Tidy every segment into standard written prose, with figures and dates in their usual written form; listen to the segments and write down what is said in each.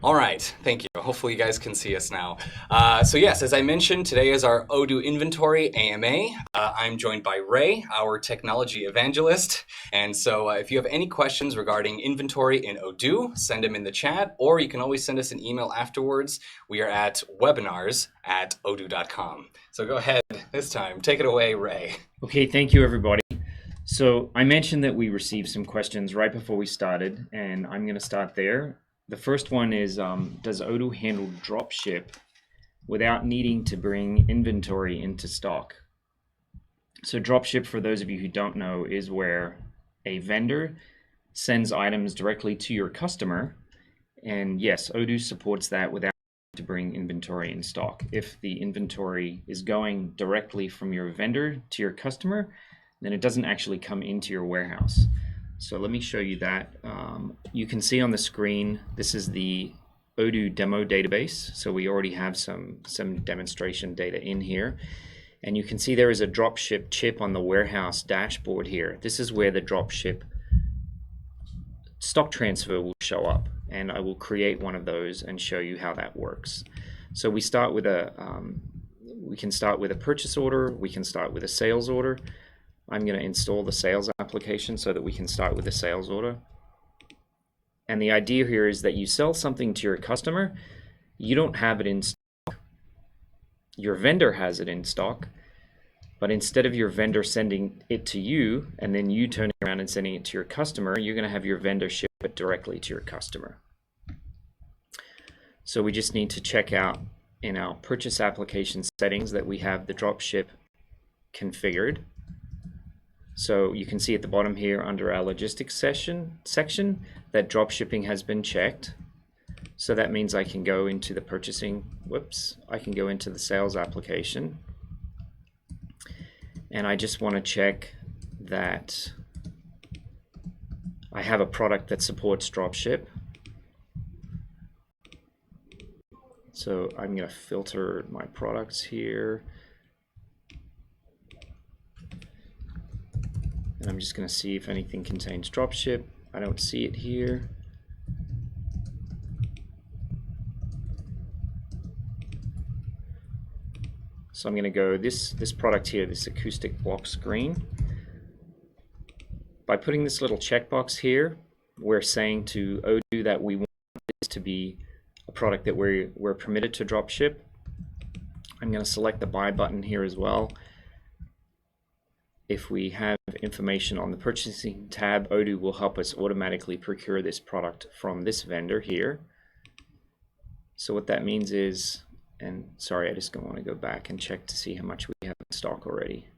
All right, thank you. Hopefully you guys can see us now. So yes, as I mentioned, today is our Odoo Inventory AMA. I'm joined by Ray, our technology evangelist. And so if you have any questions regarding inventory in Odoo, send them in the chat, or you can always send us an email afterwards. We are at webinars@odoo.com. So go ahead this time. Take it away, Ray. Okay, thank you, everybody. So I mentioned that we received some questions right before we started, and I'm going to start there. The first one is, does Odoo handle dropship without needing to bring inventory into stock? So dropship, for those of you who don't know, is where a vendor sends items directly to your customer. And yes, Odoo supports that without to bring inventory in stock. If the inventory is going directly from your vendor to your customer, then it doesn't actually come into your warehouse. So let me show you that. You can see on the screen, this is the Odoo demo database. So we already have some demonstration data in here. And you can see there is a dropship chip on the warehouse dashboard here. This is where the dropship stock transfer will show up. And I will create one of those and show you how that works. So we start with we can start with a purchase order. We can start with a sales order. I'm going to install the sales application so that we can start with a sales order. And the idea here is that you sell something to your customer, you don't have it in stock. Your vendor has it in stock, but instead of your vendor sending it to you and then you turning around and sending it to your customer, you're going to have your vendor ship it directly to your customer. So we just need to check out in our purchase application settings that we have the dropship configured. So you can see at the bottom here under our logistics section that drop shipping has been checked. So that means I can go into the I can go into the sales application. And I just want to check that I have a product that supports dropship. So I'm going to filter my products here. And I'm just going to see if anything contains dropship. I don't see it here. So I'm going to go this product here, this acoustic block screen. By putting this little checkbox here, we're saying to Odoo that we want this to be a product that we're permitted to dropship. I'm going to select the buy button here as well. If we have information on the purchasing tab, Odoo will help us automatically procure this product from this vendor here. So what that means is, and sorry, I just want to go back and check to see how much we have in stock already.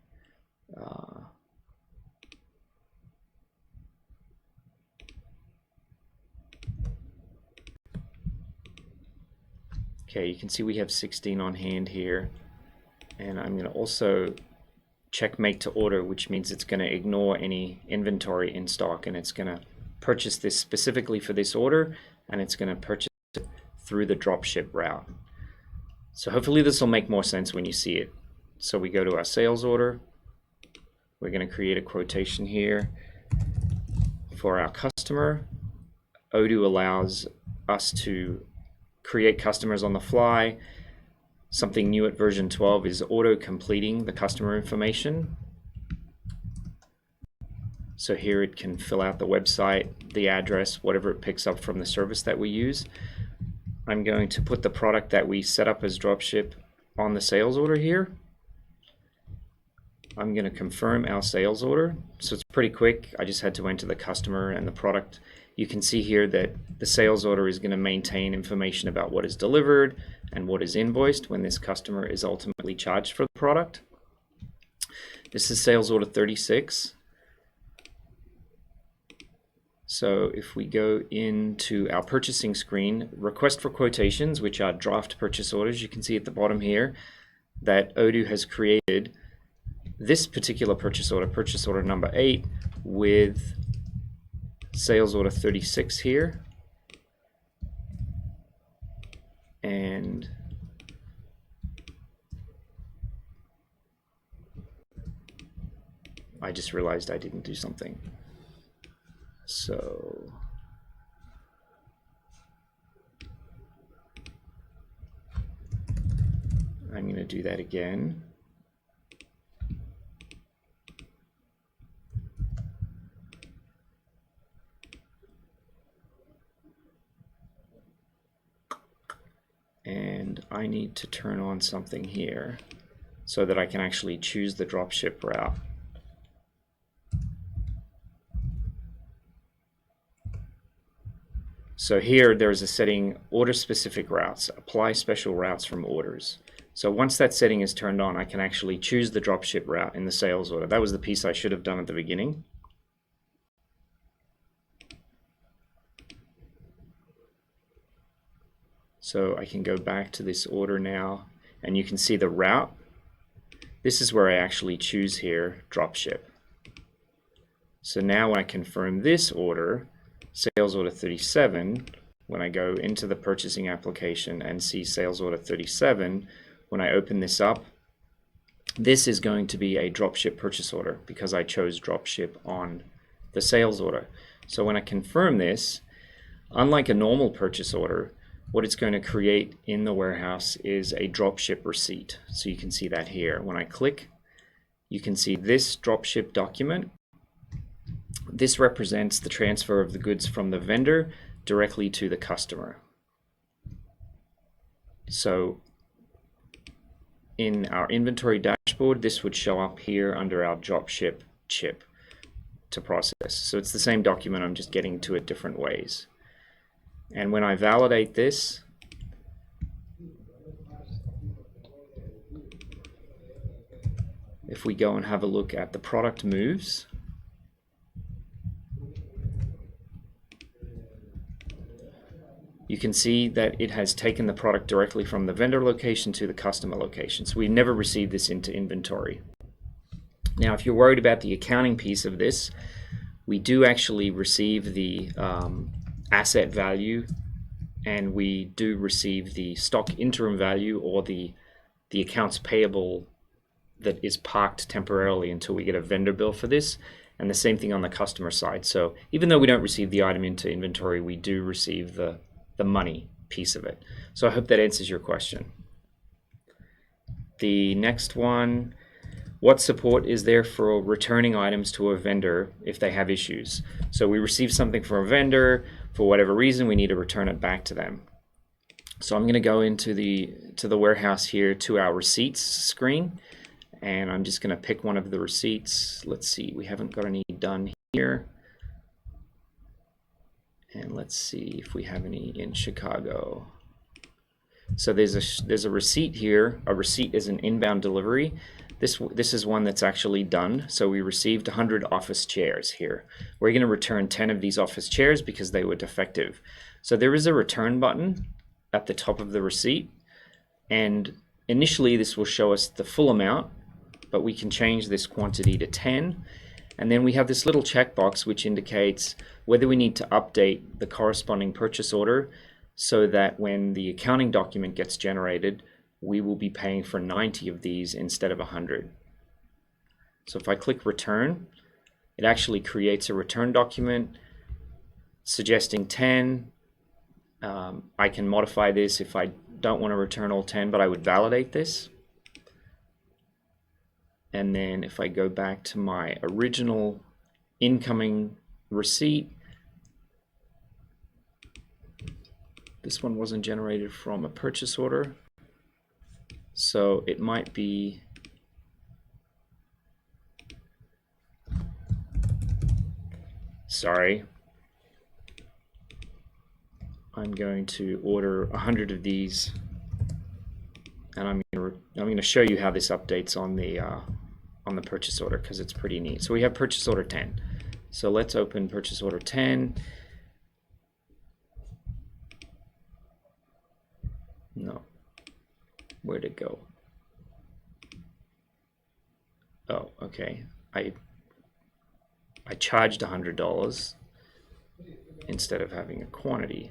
Okay, you can see we have 16 on hand here. And I'm going to also check make to order, which means it's going to ignore any inventory in stock, and it's going to purchase this specifically for this order, and it's going to purchase it through the dropship route. So hopefully this will make more sense when you see it. So we go to our sales order. We're going to create a quotation here for our customer. Odoo allows us to create customers on the fly. Something new at version 12 is auto-completing the customer information. So here it can fill out the website, the address, whatever it picks up from the service that we use. I'm going to put the product that we set up as dropship on the sales order here. I'm going to confirm our sales order. So it's pretty quick. I just had to enter the customer and the product. You can see here that the sales order is going to maintain information about what is delivered and what is invoiced when this customer is ultimately charged for the product. This is sales order 36. So if we go into our purchasing screen, request for quotations, which are draft purchase orders, you can see at the bottom here that Odoo has created this particular purchase order number 8, with sales order 36 here. And I just realized I didn't do something. So I'm going to do that again. And I need to turn on something here so that I can actually choose the dropship route. So here there's a setting, order specific routes, apply special routes from orders. So once that setting is turned on, I can actually choose the dropship route in the sales order. That was the piece I should have done at the beginning. So I can go back to this order now, and you can see the route. This is where I actually choose here, dropship. So now when I confirm this order, sales order 37, when I go into the purchasing application and see sales order 37, when I open this up, this is going to be a dropship purchase order because I chose dropship on the sales order. So when I confirm this, unlike a normal purchase order, what it's going to create in the warehouse is a dropship receipt. So you can see that here. When I click, you can see this dropship document. This represents the transfer of the goods from the vendor directly to the customer. So in our inventory dashboard, this would show up here under our dropship chip to process. So it's the same document, I'm just getting to it different ways. And when I validate this, if we go and have a look at the product moves, you can see that it has taken the product directly from the vendor location to the customer location. So we never received this into inventory. Now, if you're worried about the accounting piece of this, we do actually receive the asset value, and we do receive the stock interim value, or the accounts payable that is parked temporarily until we get a vendor bill for this, and the same thing on the customer side. So even though we don't receive the item into inventory, we do receive the money piece of it. So I hope that answers your question. The next one, what support is there for returning items to a vendor if they have issues? So we receive something from a vendor, for whatever reason, we need to return it back to them. So I'm going to go into the warehouse here to our receipts screen, and I'm just going to pick one of the receipts. Let's see, we haven't got any done here. And let's see if we have any in Chicago. So there's a receipt here. A receipt is an inbound delivery. This is one that's actually done. So we received 100 office chairs here. We're going to return 10 of these office chairs because they were defective. So there is a return button at the top of the receipt, and initially this will show us the full amount, but we can change this quantity to 10. And then we have this little checkbox which indicates whether we need to update the corresponding purchase order so that when the accounting document gets generated, we will be paying for 90 of these instead of 100. So if I click return, it actually creates a return document suggesting 10. I can modify this if I don't want to return all 10, but I would validate this. And then if I go back to my original incoming receipt, this one wasn't generated from a purchase order. So it might be, sorry, I'm going to order 100 of these, and I'm going to show you how this updates on the purchase order because it's pretty neat. So we have purchase order 10. So let's open purchase order 10. No. Where'd it go? Oh, okay. I charged $100 instead of having a quantity.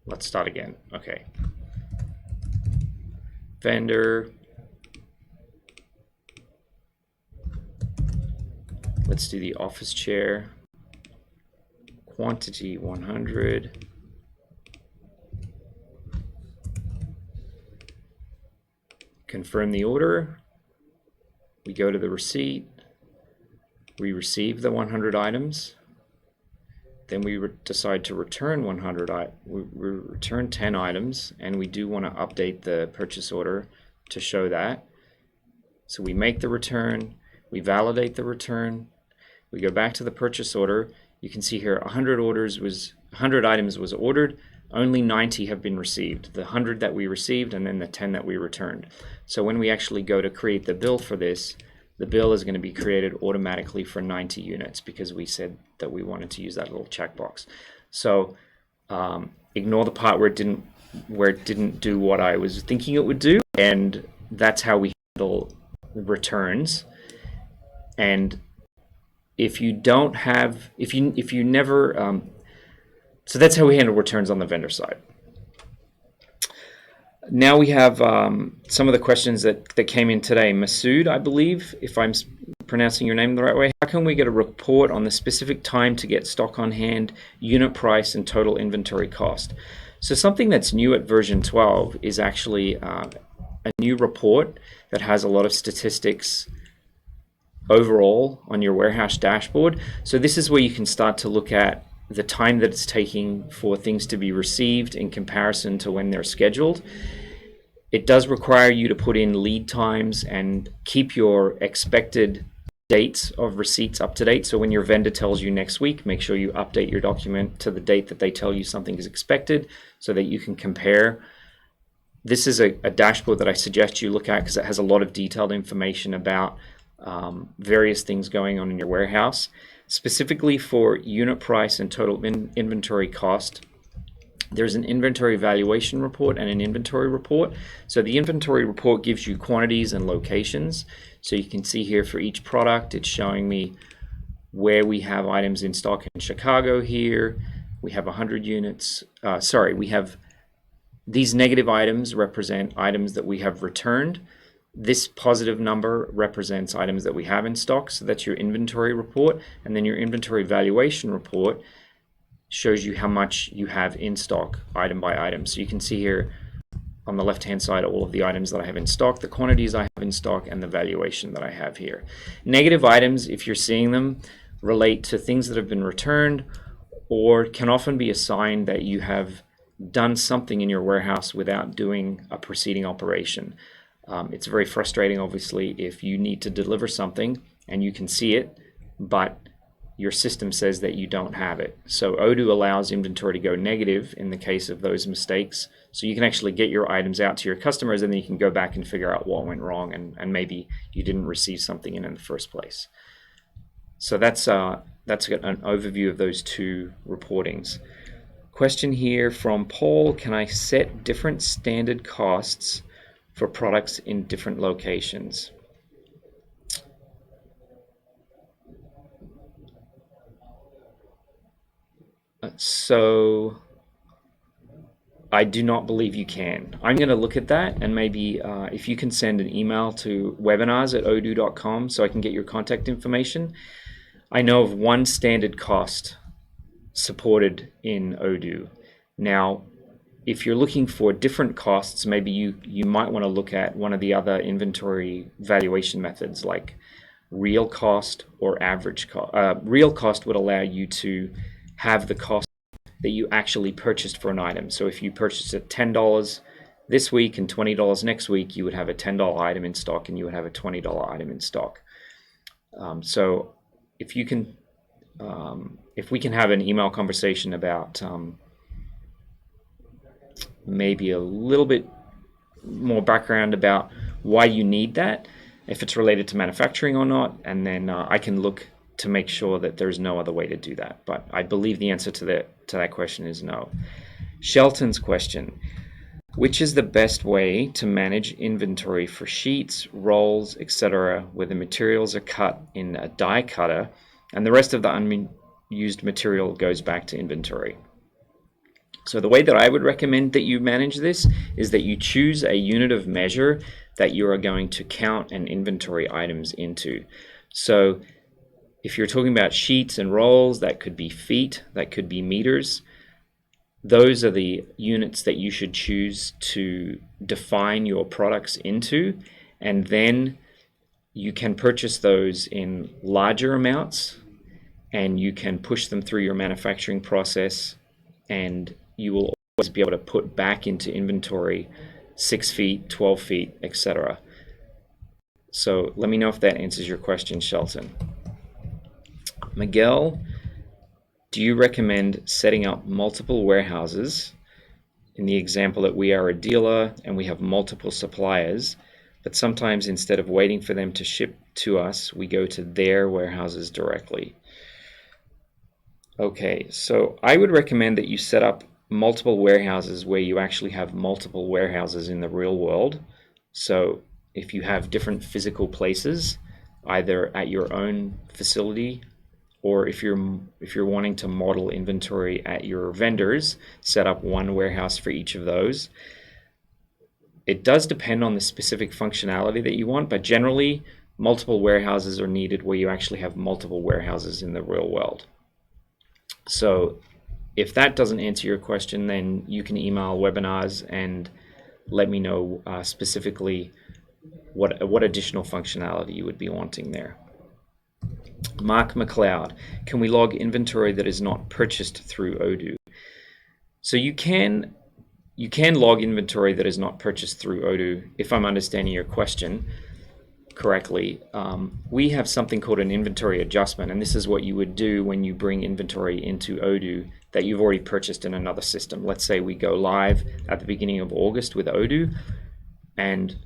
Let's start again. Okay. Vendor. Let's do the office chair. Quantity 100. confirm the order. We go to the receipt. We receive the 100 items. Then we decide to return 100. We return 10 items, and we do want to update the purchase order to show that. So we make the return. We validate the return. We go back to the purchase order. You can see here 100 items was ordered. Only 90 have been received. The 100 that we received and then the 10 that we returned. So when we actually go to create the bill for this, the bill is going to be created automatically for 90 units because we said that we wanted to use that little checkbox. So ignore the part where it didn't do what I was thinking it would do, and that's how we handle returns. And if you don't have, if you never, so that's how we handle returns on the vendor side. Now we have some of the questions that came in today. Masood, I believe, if I'm pronouncing your name the right way, how can we get a report on the specific time to get stock on hand, unit price, and total inventory cost? So something that's new at version 12 is actually a new report that has a lot of statistics overall on your warehouse dashboard. So this is where you can start to look at the time that it's taking for things to be received in comparison to when they're scheduled. It does require you to put in lead times and keep your expected dates of receipts up to date. So when your vendor tells you next week, make sure you update your document to the date that they tell you something is expected so that you can compare. This is a dashboard that I suggest you look at because it has a lot of detailed information about various things going on in your warehouse. Specifically for unit price and total inventory cost, there's an inventory valuation report and an inventory report. So the inventory report gives you quantities and locations. So you can see here for each product, it's showing me where we have items in stock in Chicago here. We have 100 units. We have these negative items represent items that we have returned. This positive number represents items that we have in stock, so that's your inventory report. And then your inventory valuation report shows you how much you have in stock item by item. So you can see here on the left hand side all of the items that I have in stock, the quantities I have in stock, and the valuation that I have here. Negative items, if you're seeing them, relate to things that have been returned or can often be a sign that you have done something in your warehouse without doing a preceding operation. It's very frustrating, obviously, if you need to deliver something and you can see it, but your system says that you don't have it. So Odoo allows inventory to go negative in the case of those mistakes. So you can actually get your items out to your customers and then you can go back and figure out what went wrong and maybe you didn't receive something in the first place. So that's an overview of those two reportings. Question here from Paul, can I set different standard costs for products in different locations? So I do not believe you can. I'm going to look at that, and maybe if you can send an email to webinars@odoo.com so I can get your contact information. I know of one standard cost supported in Odoo. Now, if you're looking for different costs, maybe you might want to look at one of the other inventory valuation methods like real cost or average cost. Real cost would allow you to have the cost that you actually purchased for an item. So if you purchased at $10 this week and $20 next week, you would have a $10 item in stock and you would have a $20 item in stock. So if you can, if we can have an email conversation about maybe a little bit more background about why you need that, if it's related to manufacturing or not, and then I can look to make sure that there's no other way to do that. But I believe the answer to that question is no. Shelton's question, which is the best way to manage inventory for sheets, rolls, etc., where the materials are cut in a die cutter and the rest of the unused material goes back to inventory? So the way that I would recommend that you manage this is that you choose a unit of measure that you are going to count and inventory items into. So if you're talking about sheets and rolls, that could be feet, that could be meters. those are the units that you should choose to define your products into, and then you can purchase those in larger amounts and you can push them through your manufacturing process, and you will always be able to put back into inventory 6 feet, 12 feet, etc. So let me know if that answers your question, Shelton. Miguel, do you recommend setting up multiple warehouses? In the example that we are a dealer and we have multiple suppliers, but sometimes instead of waiting for them to ship to us, we go to their warehouses directly. Okay, so I would recommend that you set up multiple warehouses where you actually have multiple warehouses in the real world. So if you have different physical places, either at your own facility, or if you're wanting to model inventory at your vendors, set up one warehouse for each of those. It does depend on the specific functionality that you want, but generally multiple warehouses are needed where you actually have multiple warehouses in the real world. So if that doesn't answer your question, then you can email webinars and let me know specifically what additional functionality you would be wanting there. Mark McLeod, can we log inventory that is not purchased through Odoo? So you can log inventory that is not purchased through Odoo, if I'm understanding your question correctly. We have something called an inventory adjustment, and this is what you would do when you bring inventory into Odoo that you've already purchased in another system. Let's say we go live at the beginning of August with Odoo, and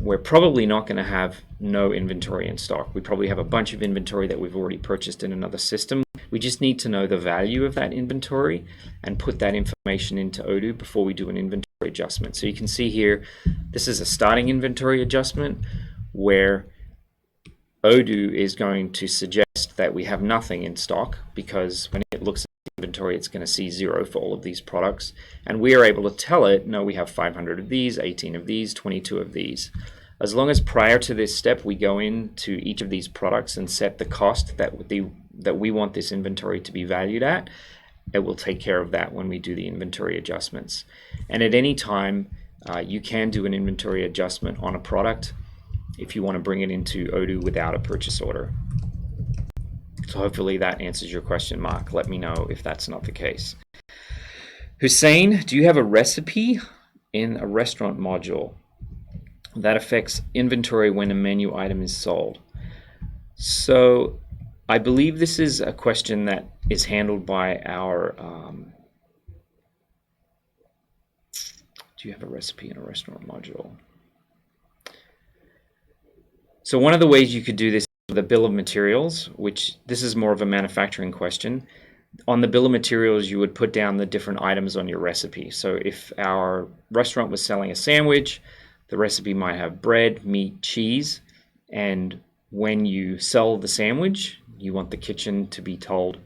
we're probably not going to have no inventory in stock. We probably have a bunch of inventory that we've already purchased in another system. We just need to know the value of that inventory and put that information into Odoo before we do an inventory adjustment. So you can see here, this is a starting inventory adjustment where Odoo is going to suggest that we have nothing in stock, because when it looks at the inventory, it's going to see 0 for all of these products. And we are able to tell it, no, we have 500 of these, 18 of these, 22 of these. As long as prior to this step, we go into each of these products and set the cost that we want this inventory to be valued at, it will take care of that when we do the inventory adjustments. And at any time, you can do an inventory adjustment on a product if you want to bring it into Odoo without a purchase order. So hopefully that answers your question, Mark. Let me know if that's not the case. Hussein, do you have a recipe in a restaurant module that affects inventory when a menu item is sold? So I believe this is a question that is handled by our do you have a recipe in a restaurant module? So one of the ways you could do this is with a bill of materials, which this is more of a manufacturing question. On the bill of materials, you would put down the different items on your recipe. So if our restaurant was selling a sandwich, the recipe might have bread, meat, cheese, and when you sell the sandwich, you want the kitchen to be told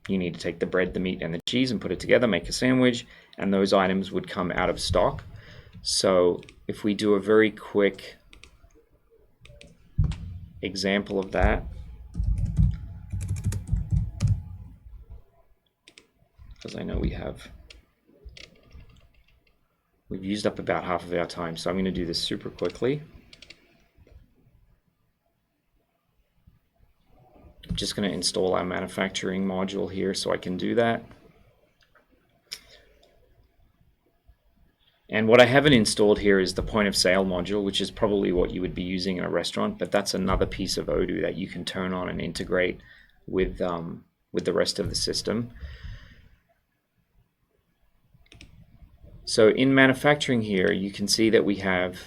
you need to take the bread, the meat, and the cheese and put it together, make a sandwich, and those items would come out of stock. So if we do a very quick example of that, because I know we've used up about half of our time, so I'm going to do this super quickly. I'm just going to install our manufacturing module here so I can do that. And what I haven't installed here is the point of sale module, which is probably what you would be using in a restaurant, but that's another piece of Odoo that you can turn on and integrate with the rest of the system. So in manufacturing here, you can see that we have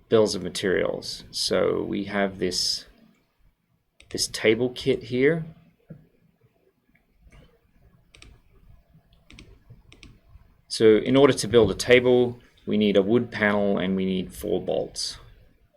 bills of materials. So we have this table kit here. So in order to build a table, we need a wood panel and we need 4 bolts.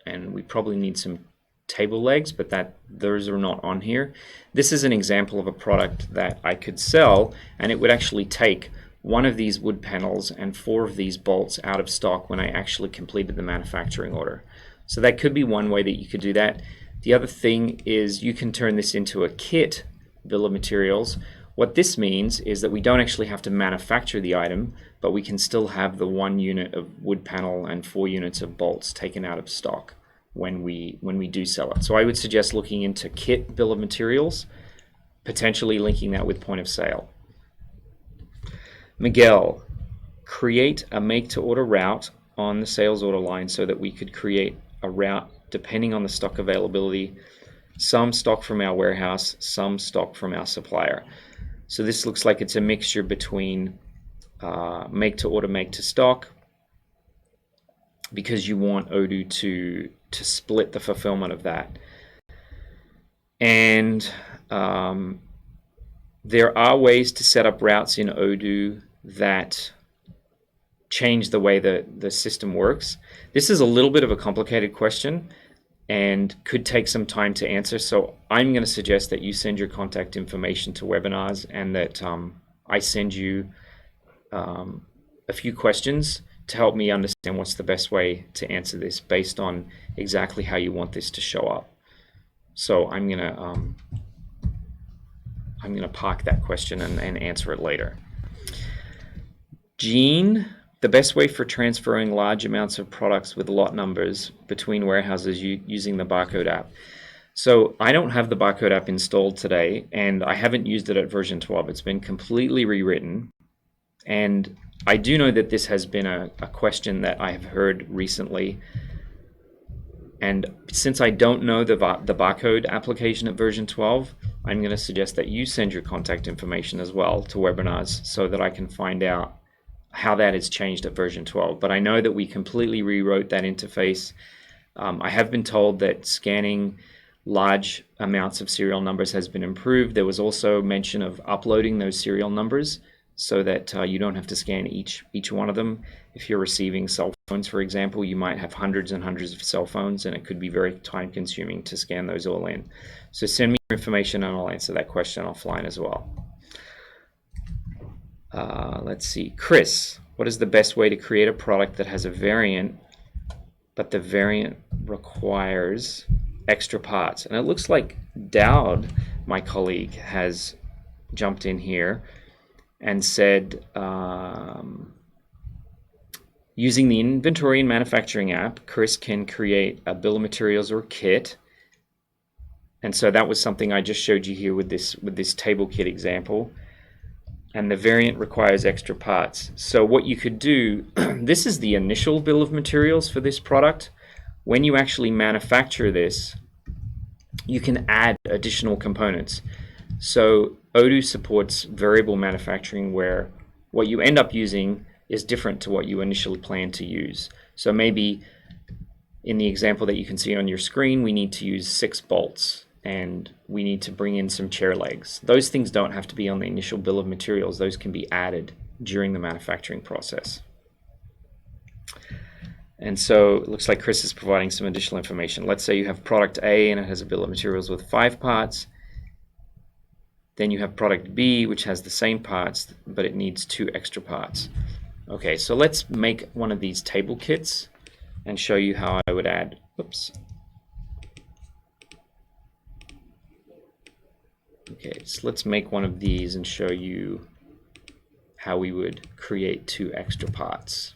And we probably need some table legs, but those are not on here. This is an example of a product that I could sell, and it would actually take one of these wood panels and 4 of these bolts out of stock when I actually completed the manufacturing order. So that could be one way that you could do that. The other thing is you can turn this into a kit bill of materials, What this means is that we don't actually have to manufacture the item, but we can still have the 1 unit of wood panel and 4 units of bolts taken out of stock when we do sell it. So I would suggest looking into kit bill of materials, potentially linking that with point of sale. Miguel, create a make to order route on the sales order line so that we could create a route depending on the stock availability, some stock from our warehouse, some stock from our supplier. So this looks like it's a mixture between make to order, make to stock, because you want Odoo to split the fulfillment of that. And there are ways to set up routes in Odoo that change the way the system works. This is a little bit of a complicated question and could take some time to answer. So I'm going to suggest that you send your contact information to webinars, and that I send you a few questions to help me understand what's the best way to answer this based on exactly how you want this to show up. So I'm gonna park that question and answer it later. Gene, the best way for transferring large amounts of products with lot numbers between warehouses using the barcode app. So I don't have the barcode app installed today, and I haven't used it at version 12. It's been completely rewritten. And I do know that this has been a question that I have heard recently. And since I don't know the barcode application at version 12, I'm going to suggest that you send your contact information as well to webinars so that I can find out how that has changed at version 12. But I know that we completely rewrote that interface. I have been told that scanning large amounts of serial numbers has been improved. There was also mention of uploading those serial numbers so that you don't have to scan each one of them. If you're receiving cell phones, for example, you might have hundreds and hundreds of cell phones, and it could be very time consuming to scan those all in. So send me your information and I'll answer that question offline as well. Let's see, Chris, what is the best way to create a product that has a variant, but the variant requires extra parts? And it looks like Dowd, my colleague, has jumped in here and said, using the inventory and manufacturing app, Chris can create a bill of materials or kit. And so that was something I just showed you here with this table kit example. And the variant requires extra parts. So what you could do, this is the initial bill of materials for this product. When you actually manufacture this, you can add additional components. So Odoo supports variable manufacturing, where what you end up using is different to what you initially planned to use. So maybe in the example that you can see on your screen, we need to use 6 bolts and we need to bring in some chair legs. Those things don't have to be on the initial bill of materials. Those can be added during the manufacturing process. And so it looks like Chris is providing some additional information. Let's say you have product A and it has a bill of materials with 5 parts. Then you have product B, which has the same parts, but it needs 2 extra parts. Okay, so let's make one of these table kits and show you how I would add, oops. Okay, so let's make one of these and show you how we would create 2 extra parts.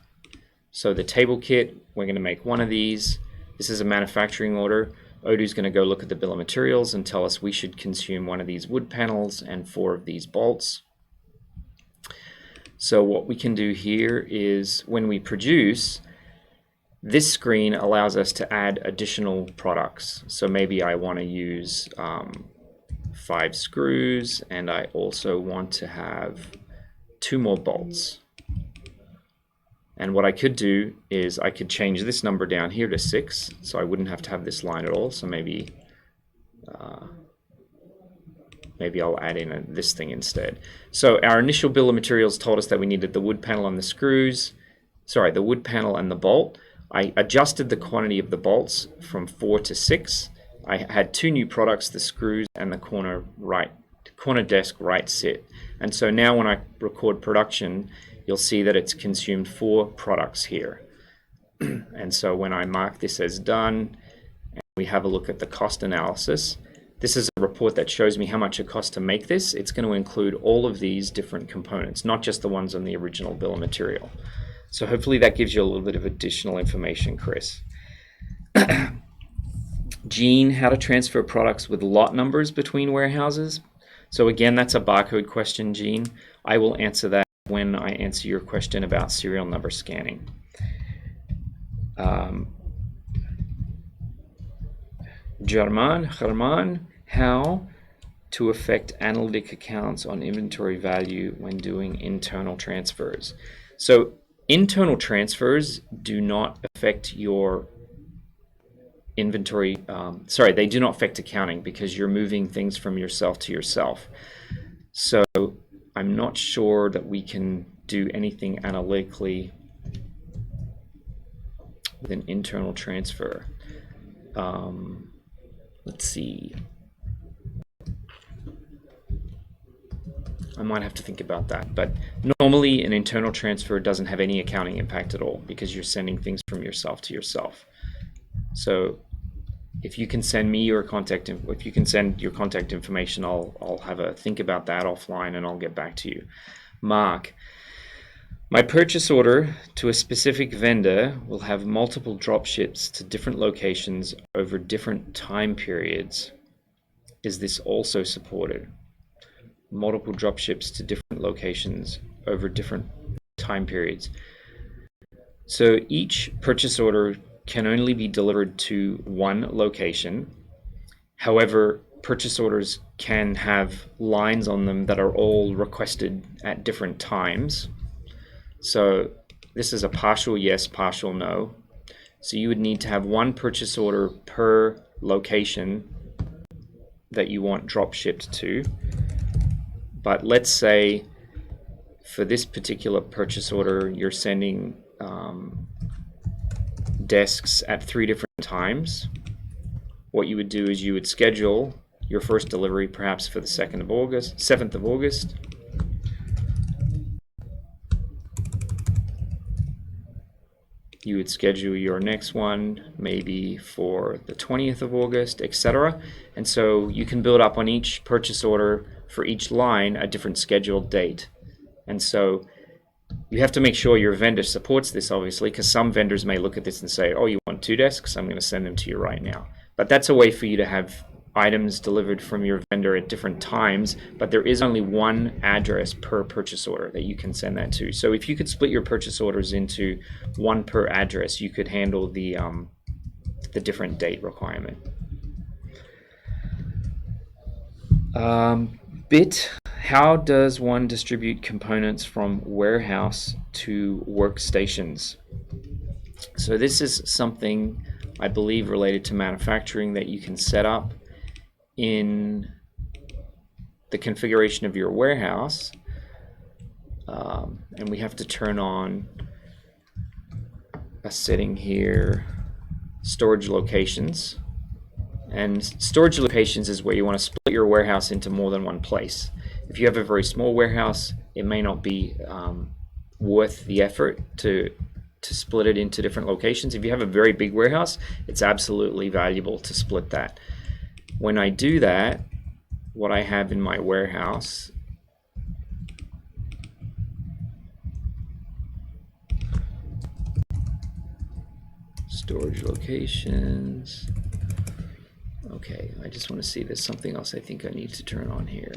So the table kit, we're going to make one of these. This is a manufacturing order. Odoo's going to go look at the bill of materials and tell us we should consume 1 of these wood panels and 4 of these bolts. So what we can do here is when we produce, this screen allows us to add additional products. So maybe I want to use 5 screws, and I also want to have 2 more bolts. And what I could do is I could change this number down here to 6, so I wouldn't have to have this line at all. So maybe I'll add in this thing instead. So our initial bill of materials told us that we needed the wood panel and the screws, the wood panel and the bolt. I adjusted the quantity of the bolts from 4 to 6. I had 2 new products, the screws and the corner desk right sit. And so now when I record production, you'll see that it's consumed 4 products here. And so when I mark this as done, and we have a look at the cost analysis, this is a report that shows me how much it costs to make this, it's going to include all of these different components, not just the ones on the original bill of material. So hopefully that gives you a little bit of additional information, Chris. Gene, how to transfer products with lot numbers between warehouses. So again, that's a barcode question, Gene. I will answer that when I answer your question about serial number scanning. German, how to affect analytic accounts on inventory value when doing internal transfers. So internal transfers do not affect your inventory, they do not affect accounting because you're moving things from yourself to yourself. So I'm not sure that we can do anything analytically with an internal transfer. Let's see. I might have to think about that, but normally an internal transfer doesn't have any accounting impact at all because you're sending things from yourself to yourself. So if you can send me your contact, if you can send your contact information, I'll have a think about that offline and I'll get back to you. Mark, my purchase order to a specific vendor will have multiple drop ships to different locations over different time periods. Is this also supported? Multiple drop ships to different locations over different time periods. So each purchase order can only be delivered to one location. However, purchase orders can have lines on them that are all requested at different times. So this is a partial yes, partial no. So you would need to have one purchase order per location that you want drop shipped to. But let's say for this particular purchase order, you're sending desks at 3 different times. What you would do is you would schedule your first delivery perhaps for the 7th of August. You would schedule your next one maybe for the 20th of August, etc. And so you can build up on each purchase order for each line a different scheduled date. And so you have to make sure your vendor supports this, obviously, because some vendors may look at this and say, oh, you want 2 desks? I'm going to send them to you right now. But that's a way for you to have items delivered from your vendor at different times, but there is only one address per purchase order that you can send that to. So if you could split your purchase orders into one per address, you could handle the different date requirement. How does one distribute components from warehouse to workstations? So this is something I believe related to manufacturing that you can set up in the configuration of your warehouse, and we have to turn on a setting here, storage locations. And storage locations is where you want to split your warehouse into more than one place. If you have a very small warehouse, it may not be worth the effort to split it into different locations. If you have a very big warehouse, it's absolutely valuable to split that. When I do that, what I have in my warehouse storage locations. Okay, I just want to see there's something else I think I need to turn on here.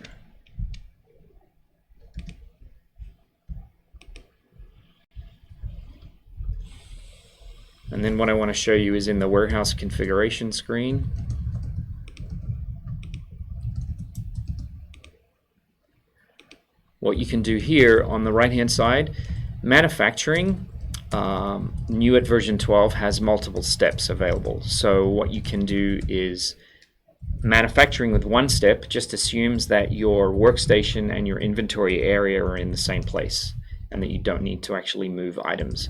And then what I want to show you is in the warehouse configuration screen. What you can do here on the right hand side, manufacturing, new at version 12 has multiple steps available. So what you can do is manufacturing with one step just assumes that your workstation and your inventory area are in the same place and that you don't need to actually move items.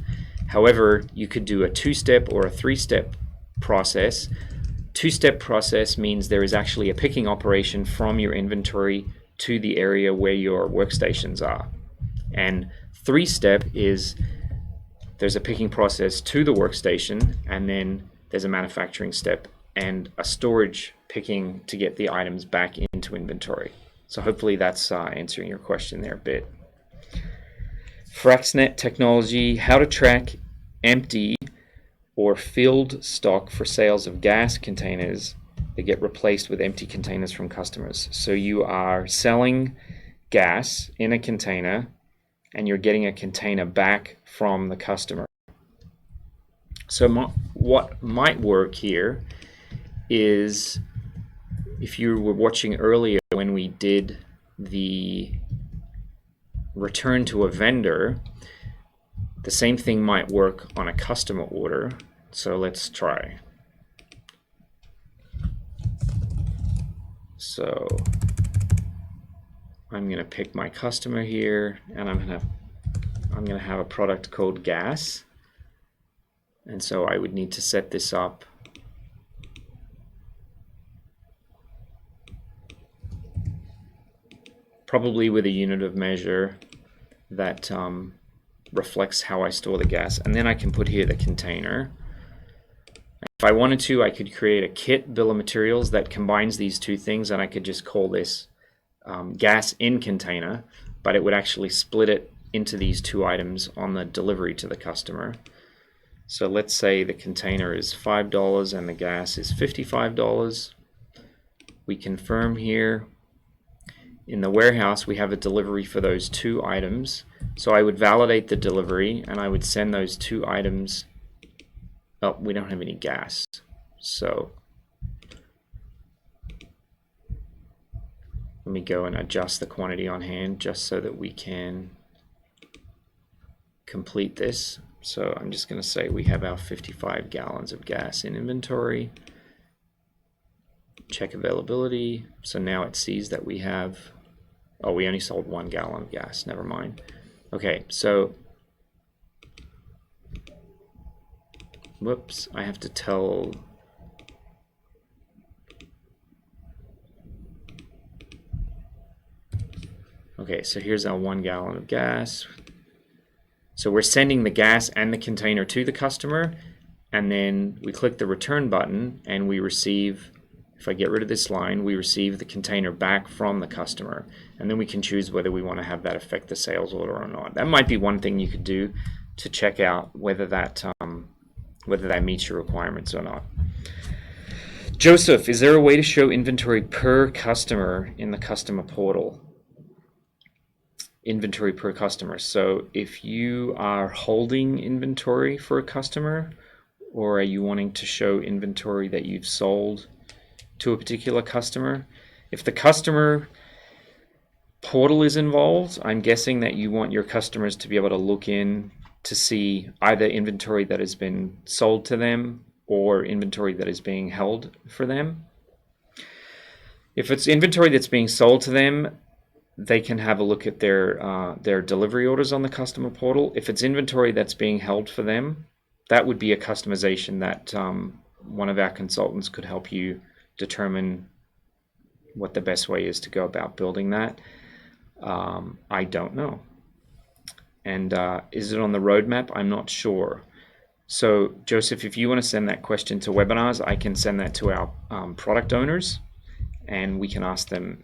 However, you could do a 2-step or a 3-step process. 2-step process means there is actually a picking operation from your inventory to the area where your workstations are. And 3-step is there's a picking process to the workstation, and then there's a manufacturing step and a storage picking to get the items back into inventory. So hopefully that's answering your question there a bit. FraxNet technology, how to track empty or filled stock for sales of gas containers that get replaced with empty containers from customers. So you are selling gas in a container and you're getting a container back from the customer. So what might work here is, if you were watching earlier when we did the return to a vendor, the same thing might work on a customer order. So let's try. So I'm going to pick my customer here, and I'm going to have a product called gas. And so I would need to set this up probably with a unit of measure that reflects how I store the gas. And then I can put here the container. If I wanted to, I could create a kit bill of materials that combines these two things, and I could just call this gas in container, but it would actually split it into these two items on the delivery to the customer. So let's say the container is $5 and the gas is $55. We confirm here. In the warehouse, we have a delivery for those two items. So I would validate the delivery and I would send those two items. Oh, we don't have any gas. So let me go and adjust the quantity on hand just so that we can complete this. So I'm just going to say we have our 55 gallons of gas in inventory. Check availability. So now it sees that we have, oh, we only sold 1 gallon of gas. Never mind. Okay, so whoops, I have to tell okay, so here's our 1 gallon of gas. So we're sending the gas and the container to the customer, and then we click the return button and we receive, if I get rid of this line, we receive the container back from the customer, and then we can choose whether we want to have that affect the sales order or not. That might be one thing you could do to check out whether that meets your requirements or not. Joseph, is there a way to show inventory per customer in the customer portal? Inventory per customer. So if you are holding inventory for a customer, or are you wanting to show inventory that you've sold to a particular customer? If the customer portal is involved, I'm guessing that you want your customers to be able to look in to see either inventory that has been sold to them or inventory that is being held for them. If it's inventory that's being sold to them, they can have a look at their delivery orders on the customer portal. If it's inventory that's being held for them, that would be a customization that one of our consultants could help you determine what the best way is to go about building that. I don't know. And is it on the roadmap? I'm not sure. So Joseph, if you want to send that question to webinars, I can send that to our product owners, and we can ask them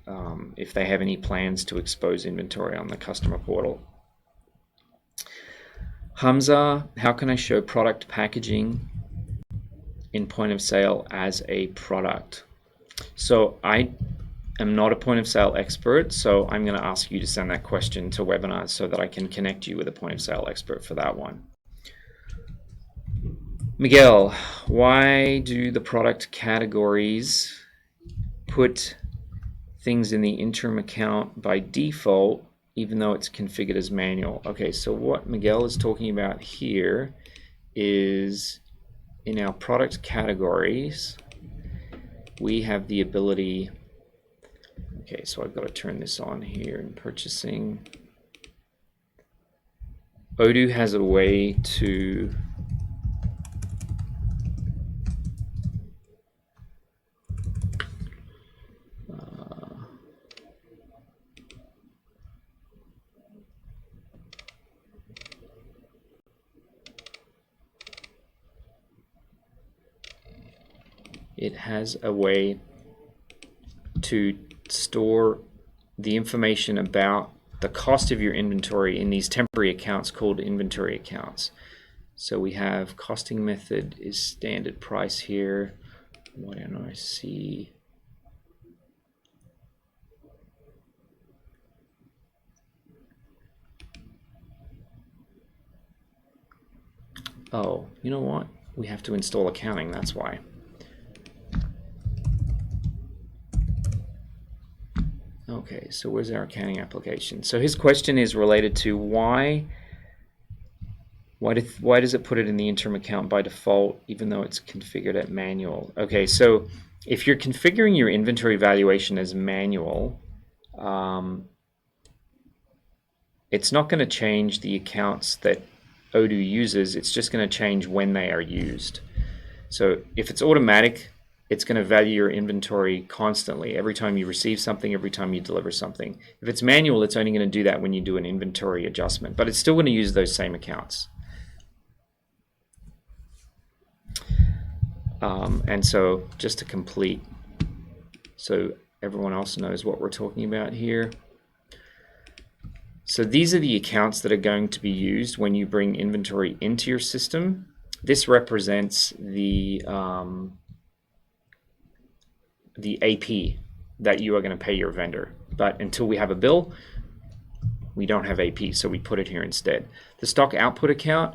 if they have any plans to expose inventory on the customer portal. Hamza, how can I show product packaging in point of sale as a product? So I am not a point of sale expert, so I'm going to ask you to send that question to webinars so that I can connect you with a point of sale expert for that one. Miguel, why do the product categories put things in the interim account by default, even though it's configured as manual? Okay, so what Miguel is talking about here is in our product categories, we have the ability, okay, so I've got to turn this on here in purchasing. Odoo has a way to it has a way to store the information about the cost of your inventory in these temporary accounts called inventory accounts. So we have costing method is standard price here. Why don't I see? Oh, you know what? We have to install accounting, that's why. Okay, so where's our accounting application? So his question is related to why does it put it in the interim account by default even though it's configured at manual? Okay, so if you're configuring your inventory valuation as manual, it's not going to change the accounts that Odoo uses. It's just going to change when they are used. So if it's automatic, it's going to value your inventory constantly, every time you receive something, every time you deliver something. If it's manual, it's only going to do that when you do an inventory adjustment, but it's still going to use those same accounts. And so just to complete, so everyone else knows what we're talking about here. So these are the accounts that are going to be used when you bring inventory into your system. This represents the AP that you are going to pay your vendor. But until we have a bill, we don't have AP, so we put it here instead. The stock output account,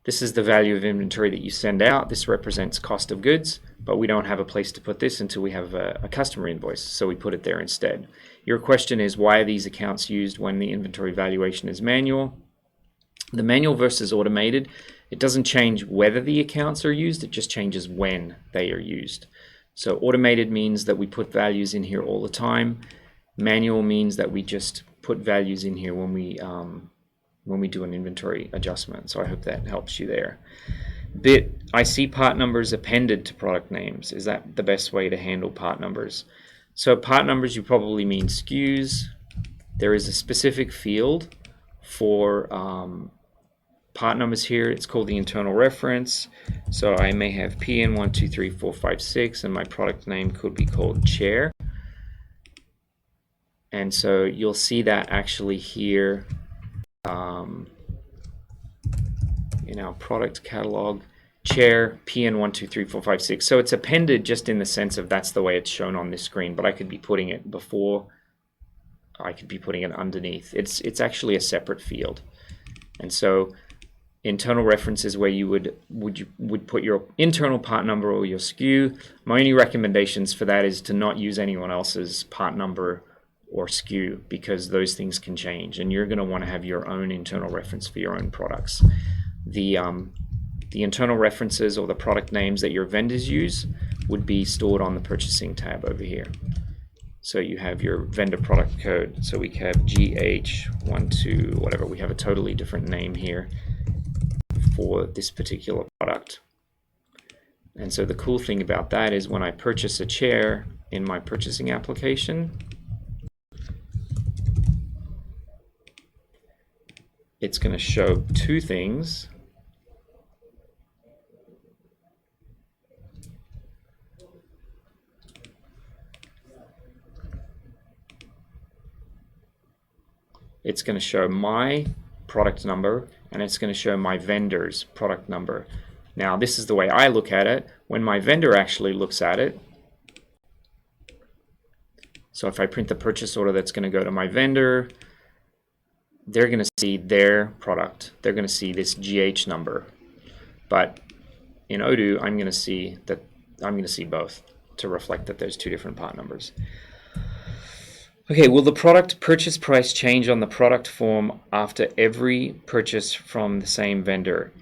this is the value of inventory that you send out. This represents cost of goods, but we don't have a place to put this until we have a customer invoice, so we put it there instead. Your question is, why are these accounts used when the inventory valuation is manual? The manual versus automated, it doesn't change whether the accounts are used, it just changes when they are used. So automated means that we put values in here all the time. Manual means that we just put values in here when we do an inventory adjustment. So I hope that helps you there. I see part numbers appended to product names. Is that the best way to handle part numbers? So part numbers, you probably mean SKUs. There is a specific field for part numbers here. It's called the internal reference. So I may have PN123456 and my product name could be called chair. And so you'll see that actually here in our product catalog, chair PN123456. So it's appended just in the sense of that's the way it's shown on this screen, but I could be putting it before, I could be putting it underneath. It's actually a separate field. And so internal reference is where you would put your internal part number or your SKU. My only recommendations for that is to not use anyone else's part number or SKU, because those things can change and you're going to want to have your own internal reference for your own products. The internal references or the product names that your vendors use would be stored on the purchasing tab over here. So you have your vendor product code. So we have GH12, whatever. We have a totally different name here for this particular product. And so the cool thing about that is when I purchase a chair in my purchasing application, it's going to show two things. It's going to show my product number and it's going to show my vendor's product number. Now this is the way I look at it. When my vendor actually looks at it, so if I print the purchase order that's going to go to my vendor, they're going to see their product. They're going to see this GH number. But in Odoo, I'm going to see both to reflect that there's two different part numbers. Okay, will the product purchase price change on the product form after every purchase from the same vendor?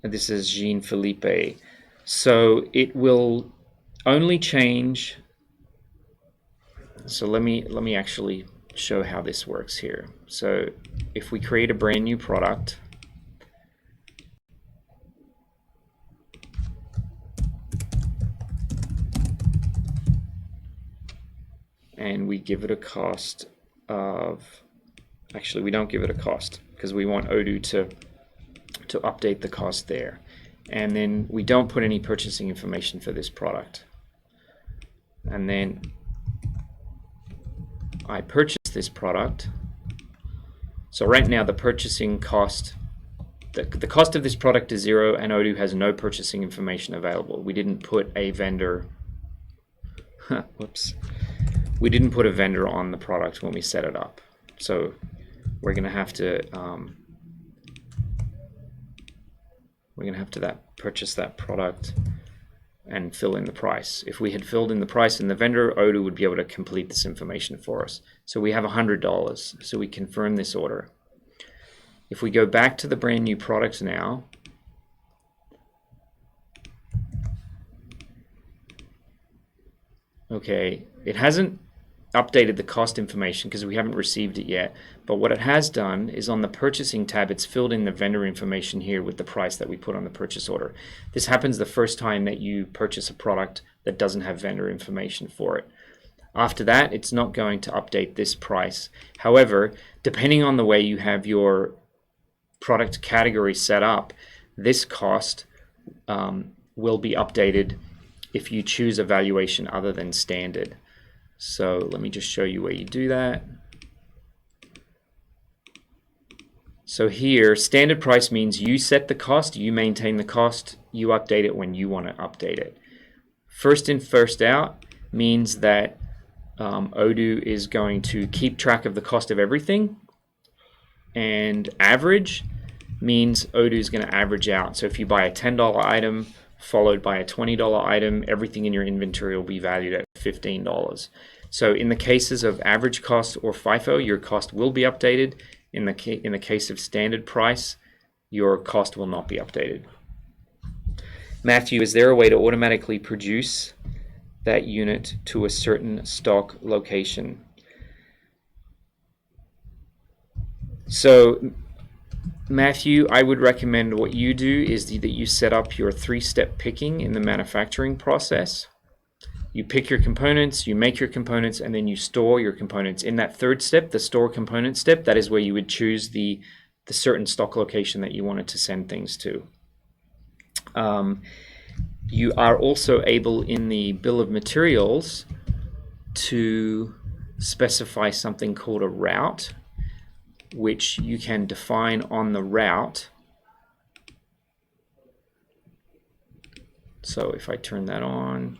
This is Jean-Philippe. So it will only change. So let me actually show how this works here. So if we create a brand new product, and we give it a cost of, actually we don't give it a cost because we want Odoo to update the cost there. And then we don't put any purchasing information for this product. And then I purchase this product, so right now the purchasing cost, the cost of this product is 0, and Odoo has no purchasing information available. We didn't put a vendor, whoops, we didn't put a vendor on the product when we set it up. So we're going to have to purchase that product and fill in the price. If we had filled in the price and the vendor, Odoo would be able to complete this information for us. So we have $100. So we confirm this order. If we go back to the brand new product now, okay, it hasn't updated the cost information because we haven't received it yet, but what it has done is on the purchasing tab, it's filled in the vendor information here with the price that we put on the purchase order. This happens the first time that you purchase a product that doesn't have vendor information for it. After that, it's not going to update this price. However, depending on the way you have your product category set up, this cost will be updated if you choose a valuation other than standard. So let me just show you where you do that. So here, standard price means you set the cost, you maintain the cost, you update it when you want to update it. First in, first out means that Odoo is going to keep track of the cost of everything, and average means Odoo is going to average out. So if you buy a $10 item followed by a $20 item, everything in your inventory will be valued at $15. So in the cases of average cost or FIFO, your cost will be updated. In the case of standard price, your cost will not be updated. Matthew, is there a way to automatically produce that unit to a certain stock location? So Matthew, I would recommend what you do is that you set up your 3-step picking in the manufacturing process. You pick your components, you make your components, and then you store your components. In that 3rd step, the store component step, that is where you would choose the certain stock location that you wanted to send things to. You are also able in the bill of materials to specify something called a route, which you can define on the route. So if I turn that on,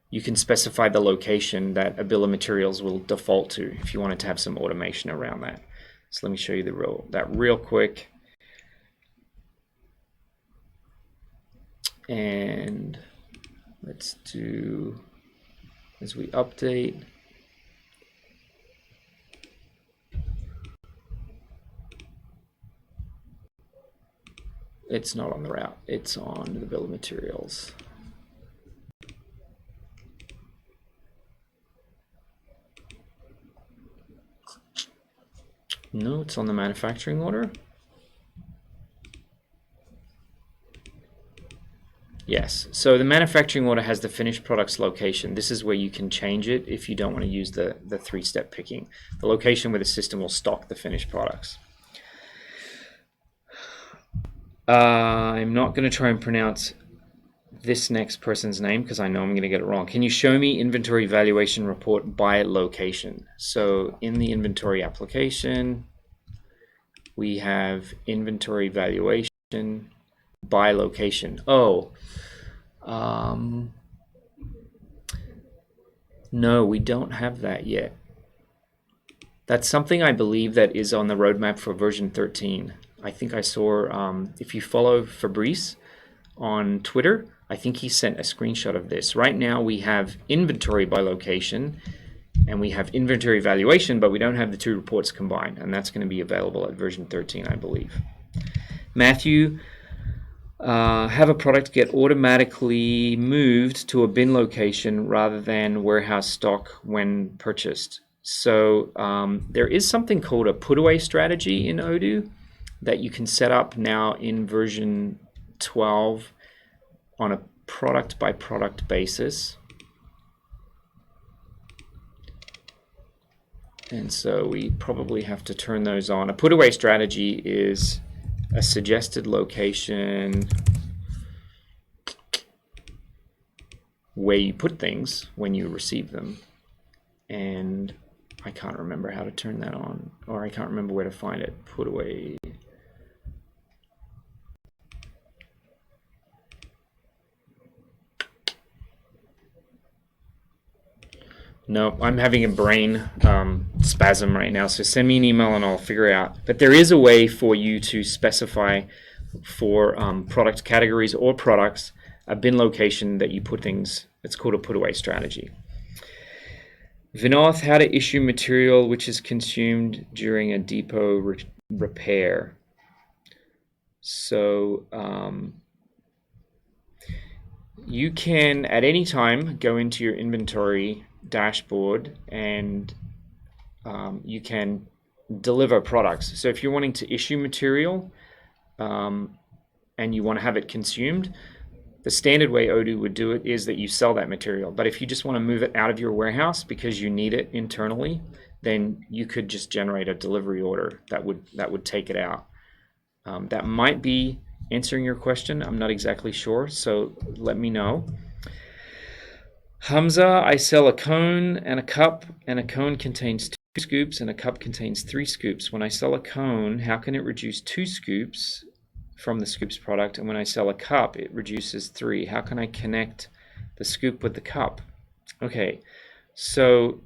you can specify the location that a bill of materials will default to if you wanted to have some automation around that. So let me show you that real quick. And let's do, as we update, it's not on the route, it's on the bill of materials. No, it's on the manufacturing order. Yes, so the manufacturing order has the finished products location. This is where you can change it if you don't want to use the 3-step picking. The location where the system will stock the finished products. I'm not going to try and pronounce this next person's name because I know I'm going to get it wrong. Can you show me inventory valuation report by location? So in the inventory application, we have inventory valuation by location. Oh, no, we don't have that yet. That's something I believe that is on the roadmap for version 13. I think I saw, if you follow Fabrice on Twitter, I think he sent a screenshot of this. Right now we have inventory by location and we have inventory valuation, but we don't have the 2 reports combined, and that's going to be available at version 13, I believe. Matthew, have a product get automatically moved to a bin location rather than warehouse stock when purchased. So there is something called a put away strategy in Odoo that you can set up now in version 12 on a product by product basis. And so we probably have to turn those on. A put away strategy is a suggested location where you put things when you receive them. And I can't remember how to turn that on, or I can't remember where to find it. Put away. No, I'm having a brain spasm right now, so send me an email and I'll figure it out. But there is a way for you to specify for product categories or products a bin location that you put things. It's called a put away strategy. Vinod, how to issue material which is consumed during a depot repair. So you can at any time go into your inventory dashboard and you can deliver products. So if you're wanting to issue material and you want to have it consumed, the standard way Odoo would do it is that you sell that material. But if you just want to move it out of your warehouse because you need it internally, then you could just generate a delivery order that would take it out. That might be answering your question. I'm not exactly sure, so let me know. Hamza, I sell a cone and a cup, and a cone contains 2 scoops and a cup contains 3 scoops. When I sell a cone, how can it reduce 2 scoops from the scoops product? And when I sell a cup, it reduces 3. How can I connect the scoop with the cup? Okay, so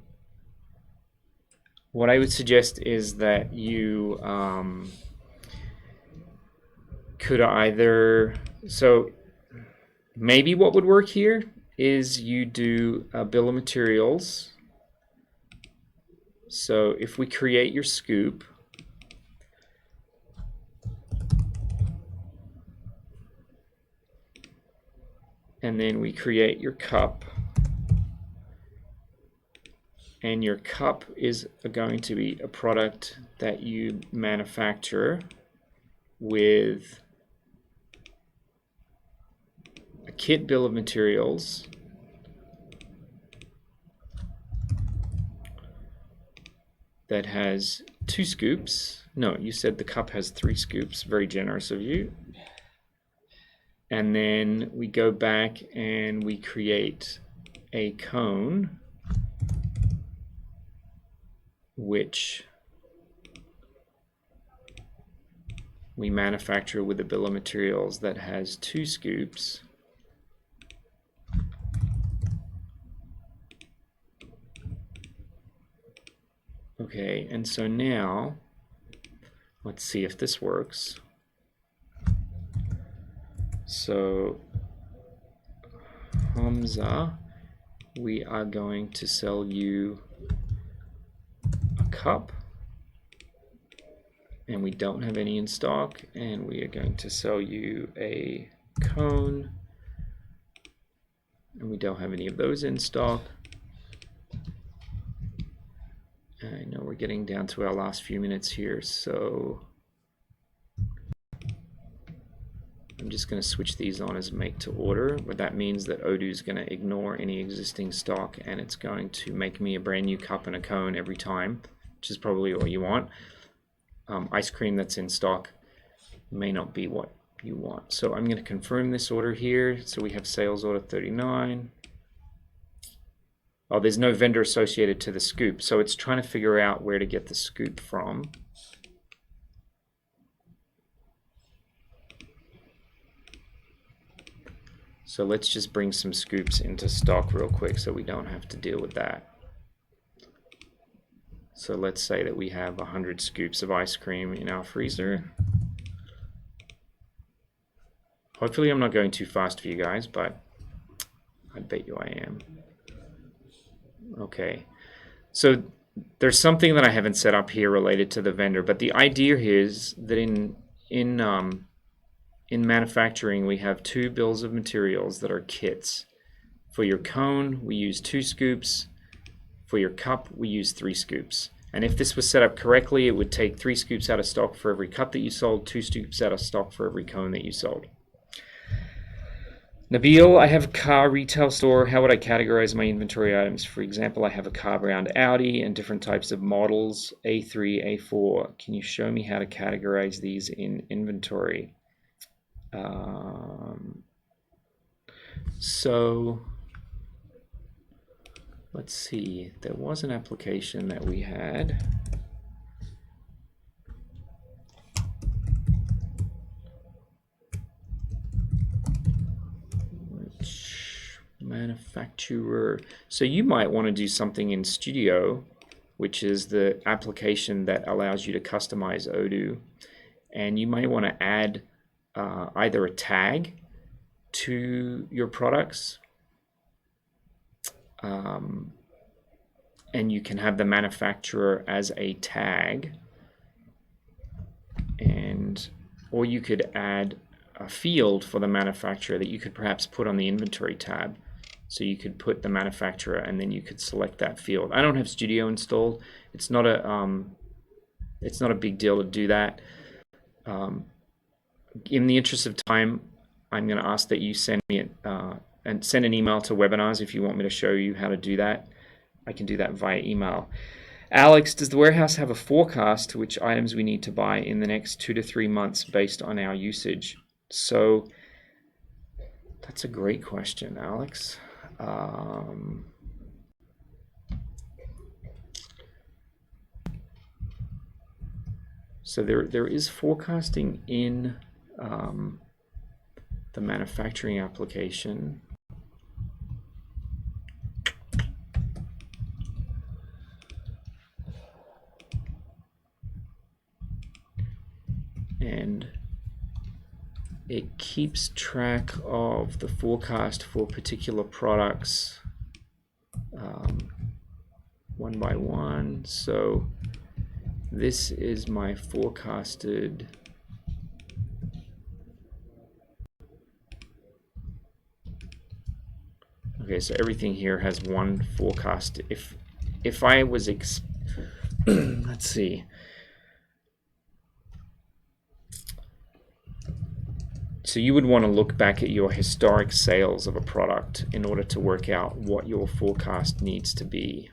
what I would suggest is that you could either, so maybe what would work here is you do a bill of materials. So if we create your scoop, and then we create your cup, and your cup is going to be a product that you manufacture with a kit bill of materials that has 2 scoops. No, you said the cup has 3 scoops. Very generous of you. And then we go back and we create a cone, which we manufacture with a bill of materials that has 2 scoops. Okay, and so now let's see if this works. So Hamza, we are going to sell you a cup, and we don't have any in stock, and we are going to sell you a cone, and we don't have any of those in stock. I know we're getting down to our last few minutes here, so I'm just going to switch these on as make to order. What that means that Odoo is going to ignore any existing stock, and it's going to make me a brand new cup and a cone every time, which is probably what you want. Ice cream that's in stock may not be what you want. So I'm going to confirm this order here. So we have sales order 39. Oh, there's no vendor associated to the scoop, so it's trying to figure out where to get the scoop from. So let's just bring some scoops into stock real quick so we don't have to deal with that. So let's say that we have 100 scoops of ice cream in our freezer. Hopefully I'm not going too fast for you guys, but I bet you I am. Okay, so there's something that I haven't set up here related to the vendor, but the idea here is that in manufacturing we have 2 bills of materials that are kits. For your cone we use 2 scoops, for your cup we use 3 scoops. And if this was set up correctly, it would take 3 scoops out of stock for every cup that you sold, 2 scoops out of stock for every cone that you sold. Nabil, I have a car retail store. How would I categorize my inventory items? For example, I have a car brand Audi and different types of models, A3, A4. Can you show me how to categorize these in inventory? So let's see, there was an application that we had. Which manufacturer? So you might want to do something in Studio, which is the application that allows you to customize Odoo. And you may want to add either a tag to your products, and you can have the manufacturer as a tag, or you could add a field for the manufacturer that you could perhaps put on the inventory tab. So you could put the manufacturer and then you could select that field. I don't have Studio installed. It's not a big deal to do that. In the interest of time, I'm going to ask that you send me and send an email to webinars if you want me to show you how to do that. I can do that via email. Alex, does the warehouse have a forecast to which items we need to buy in the next 2 to 3 months based on our usage? So that's a great question, Alex. So there is forecasting in the manufacturing application. And it keeps track of the forecast for particular products one by one. So this is my forecasted okay, so everything here has one forecast. If I was let's see. So you would want to look back at your historic sales of a product in order to work out what your forecast needs to be.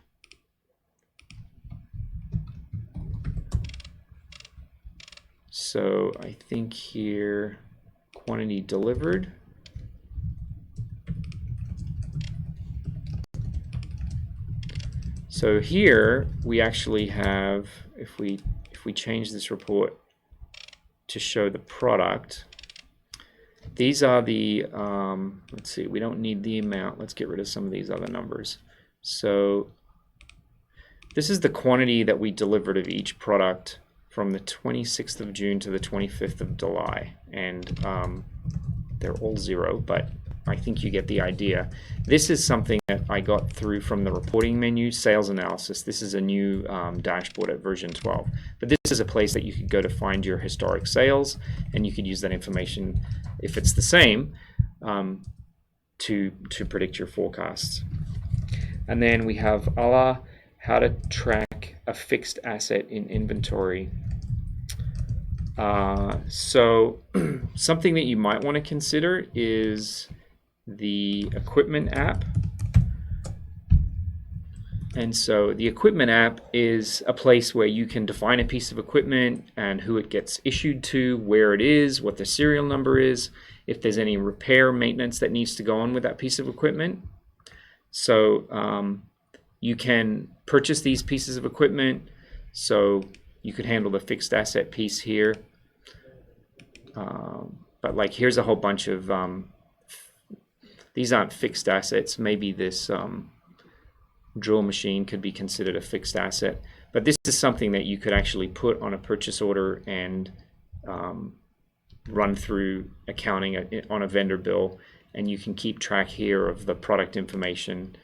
So I think here, quantity delivered. So here we actually have, if we change this report to show the product, these are the, let's see, we don't need the amount. Let's get rid of some of these other numbers. So this is the quantity that we delivered of each product from the 26th of June to the 25th of July. And they're all 0, but I think you get the idea. This is something that I got through from the reporting menu, sales analysis. This is a new dashboard at version 12. But this is a place that you could go to find your historic sales, and you could use that information, if it's the same, to predict your forecasts. And then we have how to track a fixed asset in inventory. So something that you might want to consider is the equipment app. And so the equipment app is a place where you can define a piece of equipment and who it gets issued to, where it is, what the serial number is, if there's any repair maintenance that needs to go on with that piece of equipment. So you can purchase these pieces of equipment. So you could handle the fixed asset piece here. But like here's a whole bunch of, these aren't fixed assets. Maybe this drill machine could be considered a fixed asset. But this is something that you could actually put on a purchase order and run through accounting on a vendor bill. And you can keep track here of the product information.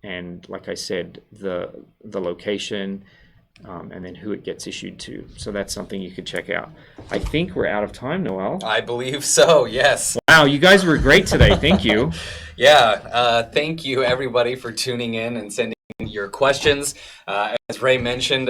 And like I said, the location, and then who it gets issued to. So that's something you could check out. I think we're out of time, Noel. I believe so, yes. Wow, you guys were great today. Thank you. Yeah, thank you everybody for tuning in and sending your questions. As Ray mentioned,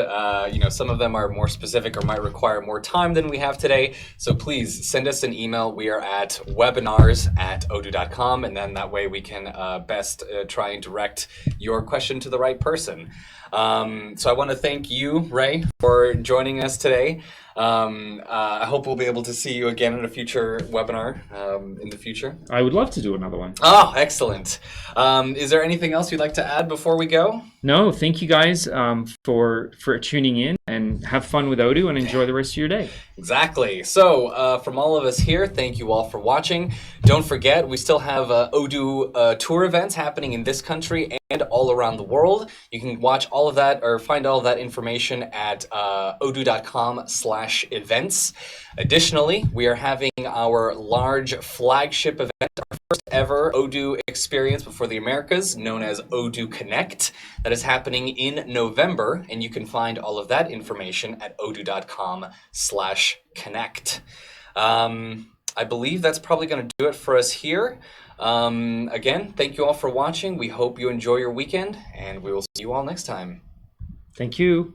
some of them are more specific or might require more time than we have today. So please send us an email. We are at webinars@odoo.com, and then that way we can best try and direct your question to the right person. So I want to thank you, Ray, for joining us today. I hope we'll be able to see you again in a future webinar in the future. I would love to do another one. Oh, excellent. Is there anything else you'd like to add before we go? No, thank you guys for tuning in, and have fun with Odoo and enjoy the rest of your day. Exactly. So from all of us here, thank you all for watching. Don't forget, we still have Odoo tour events happening in this country and all around the world. You can watch all of that or find all of that information at odoo.com/events. Additionally, we are having our large flagship event, our first ever Odoo experience before the Americas, known as Odoo Connect. That is happening in November, and you can find all of that information at odoo.com/connect. I believe that's probably going to do it for us here. Again, thank you all for watching. We hope you enjoy your weekend, and we will see you all next time. Thank you.